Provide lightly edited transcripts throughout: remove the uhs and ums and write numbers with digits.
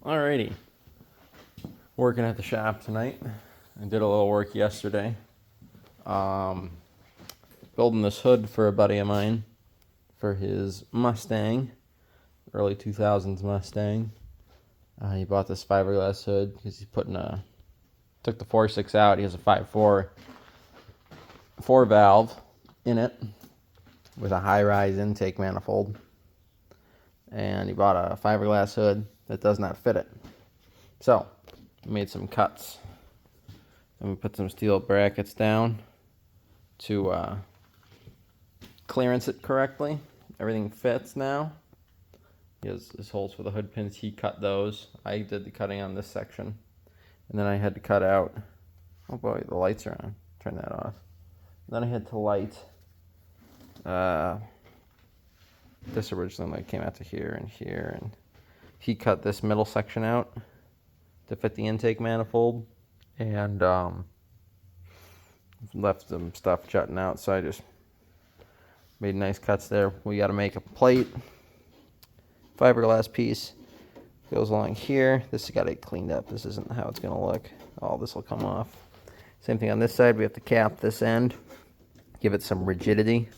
Alrighty, working at the shop tonight. I did a little work yesterday. Um, Building this hood for a buddy of mine for his Mustang, early 2000s Mustang. He bought this fiberglass hood because he's took the 4.6 out. He has a 5.4 valve in it with a high-rise intake manifold. And he bought a fiberglass hood that does not fit it. So, I made some cuts. And we put some steel brackets down to clearance it correctly. Everything fits now. He has his holes for the hood pins. He cut those. I did the cutting on this section. And then I had to cut out... Oh boy, the lights are on. Turn that off. Then I had to light... this originally came out to here, and he cut this middle section out to fit the intake manifold, and left some stuff jutting out, so I just made nice cuts there. We got to make a plate, fiberglass piece, goes along here. This has got to get cleaned up. This isn't how it's going to look. All this will come off. Same thing on this side. We have to cap this end, give it some rigidity.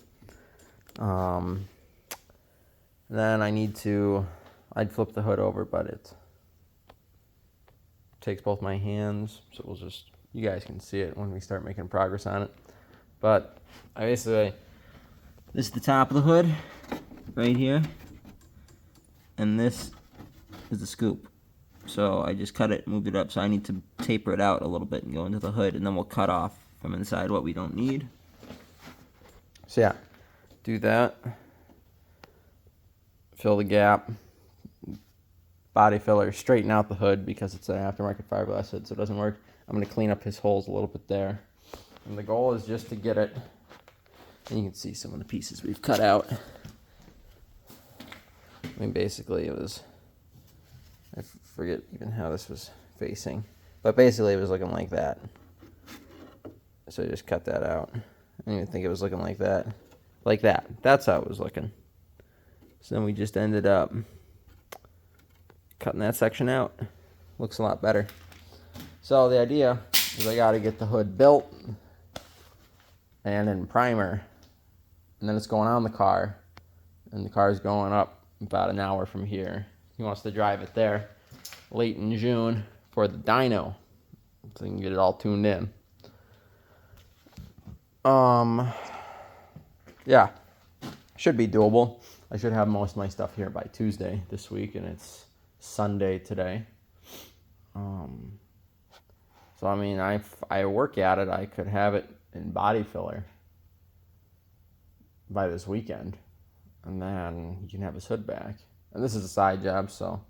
Then I'd flip the hood over, but it takes both my hands, so you guys can see it when we start making progress on it. But this is the top of the hood, right here, and this is the scoop. So I just cut it, moved it up, so I need to taper it out a little bit and go into the hood, and then we'll cut off from inside what we don't need. So yeah, do that. Fill the gap, body filler, straighten out the hood because it's an aftermarket fiberglass hood, so it doesn't work. I'm going to clean up his holes a little bit there. And the goal is just to get it, and you can see some of the pieces we've cut out. I mean, basically I forget even how this was facing, but basically it was looking like that. So I just cut that out. I didn't even think it was looking like that. Like that. That's how it was looking. So then we just ended up cutting that section out. Looks a lot better. So the idea is I got to get the hood built and in primer, and then it's going on the car, and the car is going up about an hour from here. He wants to drive it there late in June for the dyno, so he can get it all tuned in. Yeah, should be doable. I should have most of my stuff here by Tuesday this week, and it's Sunday today. So I mean, I work at it. I could have it in body filler by this weekend, and then he can have his hood back. And this is a side job, so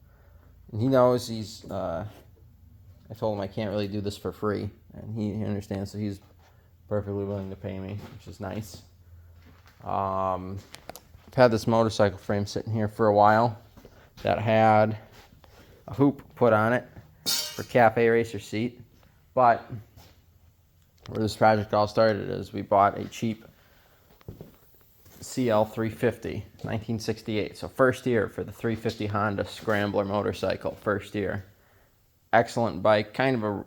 and he knows I told him I can't really do this for free, and he understands, so he's perfectly willing to pay me, which is nice. I've had this motorcycle frame sitting here for a while that had a hoop put on it for cafe racer seat, but where this project all started is we bought a cheap CL350, 1968, so first year for the 350 Honda Scrambler motorcycle, first year. Excellent bike, kind of a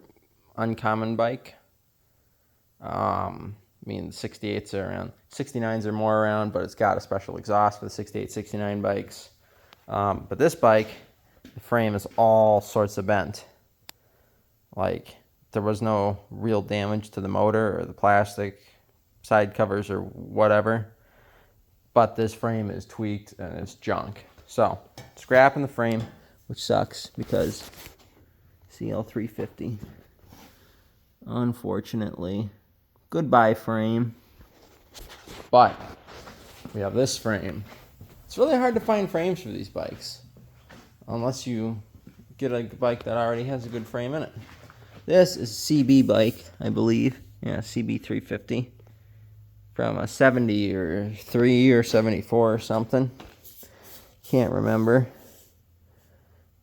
uncommon bike. I mean, the 68s are around. 69s are more around, but it's got a special exhaust for the 68, 69 bikes. But this bike, the frame is all sorts of bent. Like, there was no real damage to the motor or the plastic side covers or whatever. But this frame is tweaked and it's junk. So, scrapping the frame, which sucks because CL350. Unfortunately. Goodbye frame. But we have this frame. It's really hard to find frames for these bikes unless you get a bike that already has a good frame in it. This is a CB bike, I believe. Yeah, CB350 from a 70 or 3 or 74 or something. Can't remember.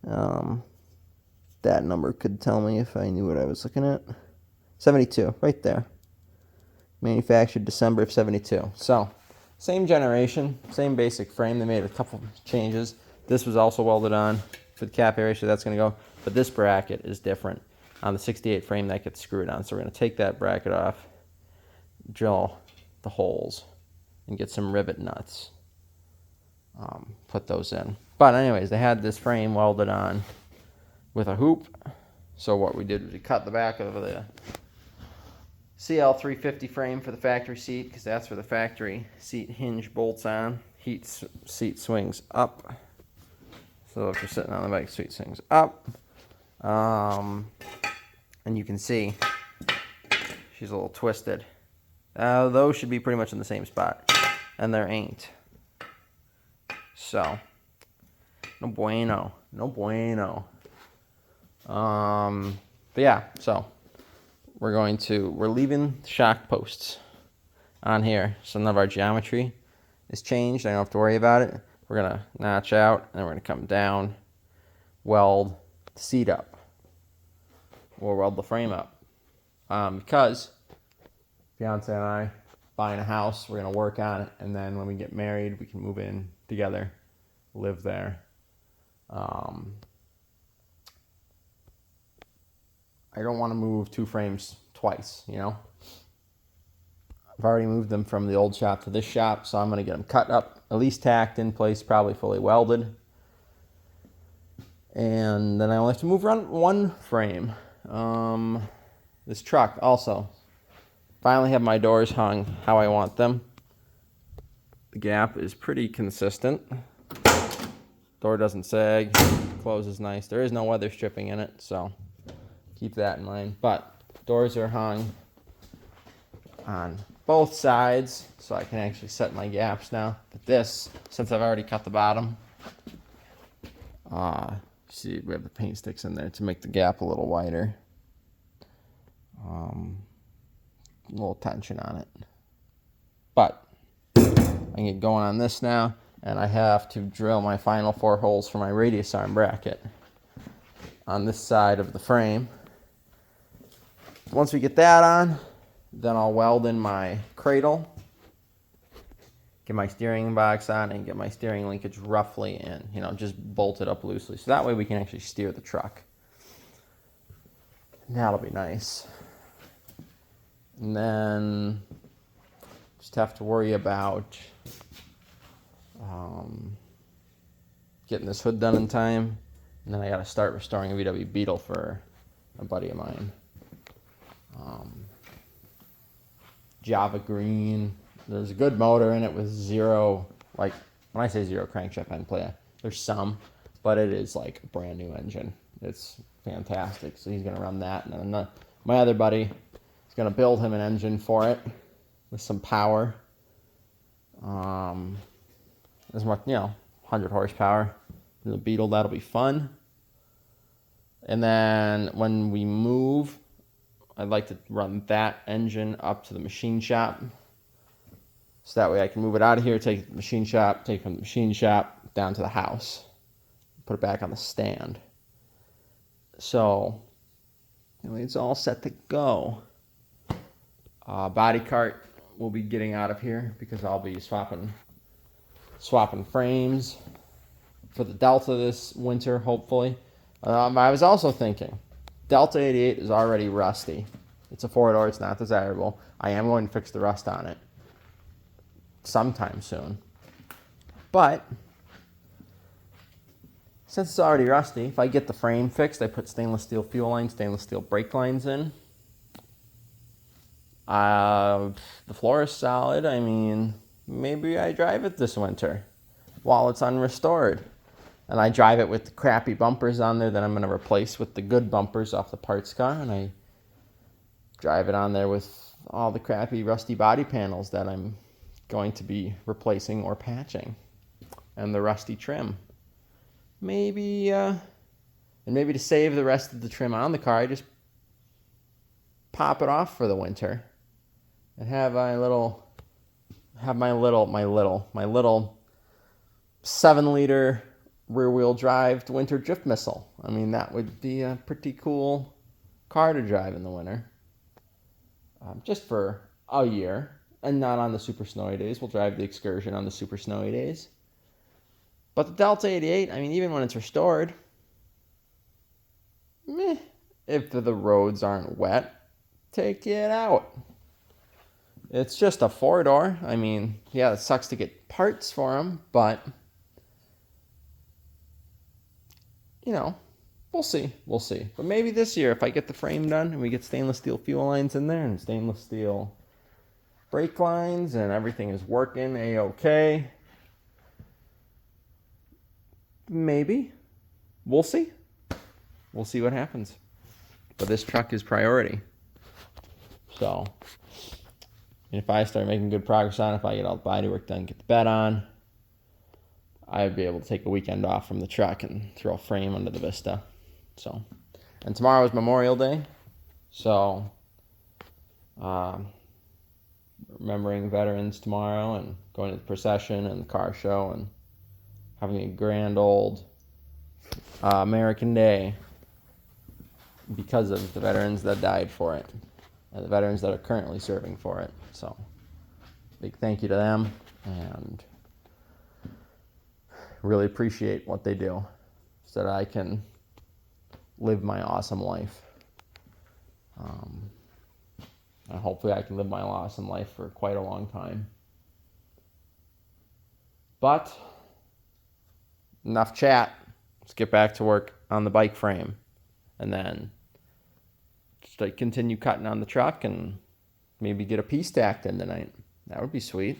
That number could tell me if I knew what I was looking at. 72, right there. Manufactured December of 72. So, same generation, same basic frame. They made a couple changes. This was also welded on. for the cap area, so that's going to go. But this bracket is different. On the 68 frame, that gets screwed on. So we're going to take that bracket off, drill the holes, and get some rivet nuts. Put those in. But anyways, they had this frame welded on with a hoop. So what we did was we cut the back of the CL350 frame for the factory seat, because that's where the factory seat hinge bolts on. Seat swings up. So if you're sitting on the back, seat swings up. And you can see she's a little twisted. Those should be pretty much in the same spot, and there ain't. So, no bueno. No bueno. But yeah, so we're leaving shock posts on here, so none of our geometry is changed. I don't have to worry about it. We're going to notch out, and then we're going to come down, weld the seat up, or weld the frame up. Because fiance and I buying a house, we're going to work on it, and then when we get married, we can move in together, live there. I don't want to move two frames twice, you know. I've already moved them from the old shop to this shop, so I'm going to get them cut up, at least tacked in place, probably fully welded. And then I only have to move around one frame. This truck also. Finally have my doors hung how I want them. The gap is pretty consistent. Door doesn't sag, closes nice. There is no weather stripping in it, so keep that in mind. But doors are hung on both sides, so I can actually set my gaps now. But this, since I've already cut the bottom, see, we have the paint sticks in there to make the gap a little wider. A little tension on it. But I can get going on this now, and I have to drill my final 4 holes for my radius arm bracket on this side of the frame. Once we get that on, then I'll weld in my cradle, get my steering box on, and get my steering linkage roughly in, you know, just bolt it up loosely. So that way we can actually steer the truck. And that'll be nice. And then just have to worry about getting this hood done in time. And then I got to start restoring a VW Beetle for a buddy of mine. Java green. There's a good motor in it with zero, like, when I say zero crankshaft end play, there's some, but it is like a brand new engine. It's fantastic. So he's going to run that. And then my other buddy is going to build him an engine for it with some power. As much, 100 horsepower. The Beetle, that'll be fun. And then when we move, I'd like to run that engine up to the machine shop. So that way I can move it out of here, take it to the machine shop, take it from the machine shop down to the house. Put it back on the stand. So, it's all set to go. Body cart will be getting out of here because I'll be swapping frames for the Delta this winter, hopefully. I was also thinking, Delta 88 is already rusty. It's a 4-door, it's not desirable. I am going to fix the rust on it sometime soon. But since it's already rusty, if I get the frame fixed, I put stainless steel fuel lines, stainless steel brake lines in. The floor is solid. I mean, maybe I drive it this winter while it's unrestored. And I drive it with the crappy bumpers on there that I'm going to replace with the good bumpers off the parts car. And I drive it on there with all the crappy rusty body panels that I'm going to be replacing or patching. And the rusty trim. Maybe, and maybe to save the rest of the trim on the car, I just pop it off for the winter. And have my little 7-liter rear-wheel drive winter drift missile. I mean, that would be a pretty cool car to drive in the winter. Just for a year, and not on the super snowy days. We'll drive the Excursion on the super snowy days. But the Delta 88, I mean, even when it's restored, meh. If the roads aren't wet, take it out. It's just a 4-door. I mean, yeah, it sucks to get parts for them, but, you know, we'll see. We'll see. But maybe this year, if I get the frame done and we get stainless steel fuel lines in there and stainless steel brake lines and everything is working A-okay, maybe. We'll see. We'll see what happens. But this truck is priority. So, if I start making good progress on it, if I get all the body work done, get the bed on, I'd be able to take a weekend off from the truck and throw a frame under the Vista. So, and tomorrow is Memorial Day. So, remembering veterans tomorrow and going to the procession and the car show and having a grand old American Day because of the veterans that died for it and the veterans that are currently serving for it. So, big thank you to them, and really appreciate what they do so that I can live my awesome life. And hopefully I can live my awesome life for quite a long time. But enough chat. Let's get back to work on the bike frame. And then just continue cutting on the truck and maybe get a piece stacked in tonight. That would be sweet.